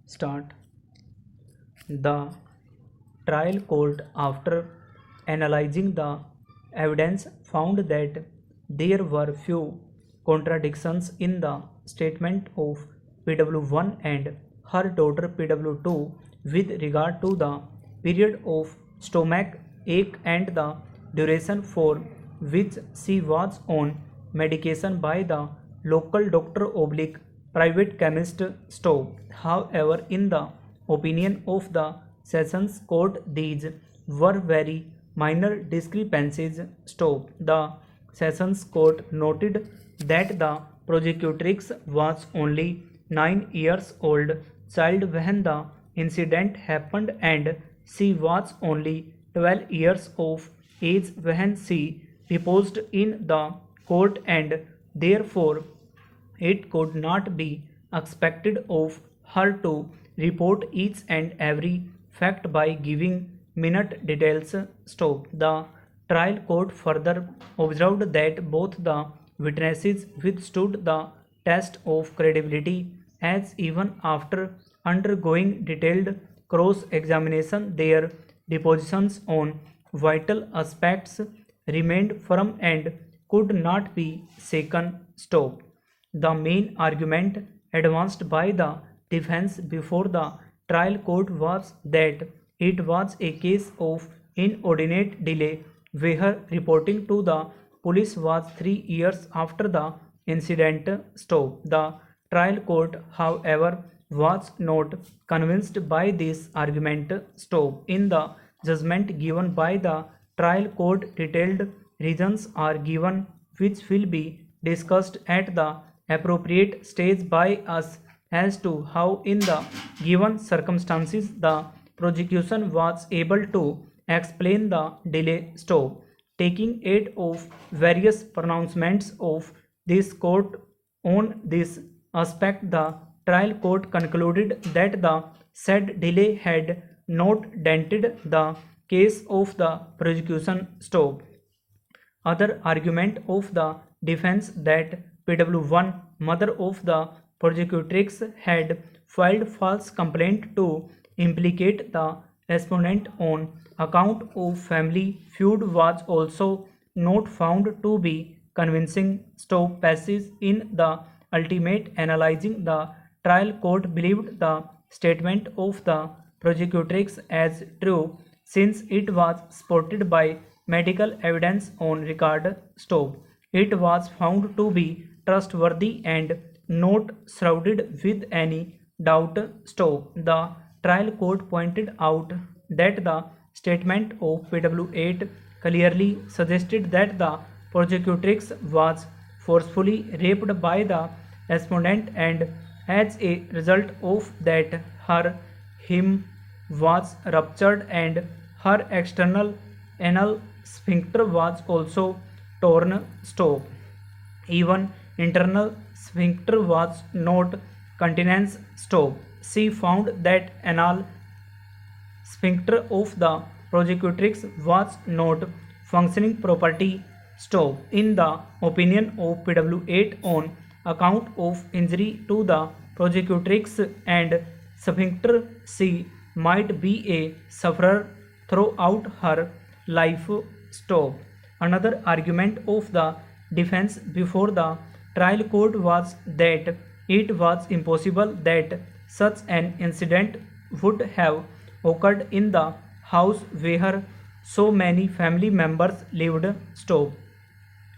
Start. The trial court, after analyzing the evidence, found that there were few contradictions in the statement of PW1 and her daughter PW2 with regard to the period of stomach ache and the duration for which she was on medication by the local doctor oblique private chemist Stowe. However, in the opinion of the Sessions Court, these were very minor discrepancies. Stowe. The Sessions Court noted that the prosecutrix was only 9 years old child when the incident happened and she was only 12 years of age when she reposed in the court, and therefore it could not be expected of her to report each and every fact by giving minute details. Stop. The trial court further observed that both the witnesses withstood the test of credibility, as even after undergoing detailed cross-examination their depositions on vital aspects remained firm and could not be shaken. Stop. The main argument advanced by the defense before the trial court was that it was a case of inordinate delay where reporting to the police was 3 years after the incident. Stop. The trial court, however, was not convinced by this argument. Stop. In the judgment given by the trial court, detailed reasons are given which will be discussed at the appropriate stage by us as to how in the given circumstances the prosecution was able to explain the delay. Stop. Taking aid of various pronouncements of this court on this aspect, the trial court concluded that the said delay had not dented the case of the prosecution. Stop. Other argument of the defense that PW1, mother of the prosecutrix, had filed false complaint to implicate the respondent on account of family feud was also not found to be convincing. Stop. Passage. In the ultimate analyzing, the trial court believed the statement of the prosecutrix as true since it was supported by medical evidence on record. Stop. It was found to be trustworthy and not shrouded with any doubt. Stop. The trial court pointed out that the statement of PW8 clearly suggested that the prosecutrix was forcefully raped by the respondent, and as a result of that her hymn was ruptured and her external anal sphincter was also torn. Stop. Even internal sphincter was not continence. Stop. She found that anal sphincter of the prosecutrix was not functioning properly. Stop. In the opinion of PW8, on account of injury to the prosecutrix and sphincter, she might be a sufferer throughout her life. Stop. Another argument of the defense before the trial court was that it was impossible that such an incident would have occurred in the house where so many family members lived. Stop.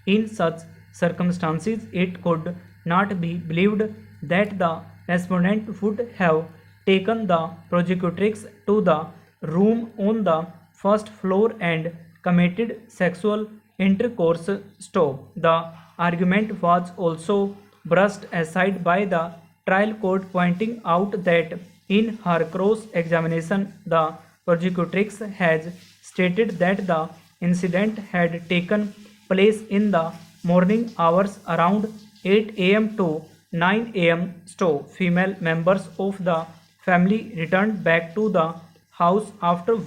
In such circumstances, it could not be believed that the respondent would have taken the prosecutrix to the room on the first floor and committed sexual intercourse. Stop. The argument was also brushed aside by the trial court, pointing out that in her cross-examination the prosecutrix has stated that the incident had taken place in the morning hours around 8 a.m. to 9 a.m. Stop. Female members of the family returned back to the house after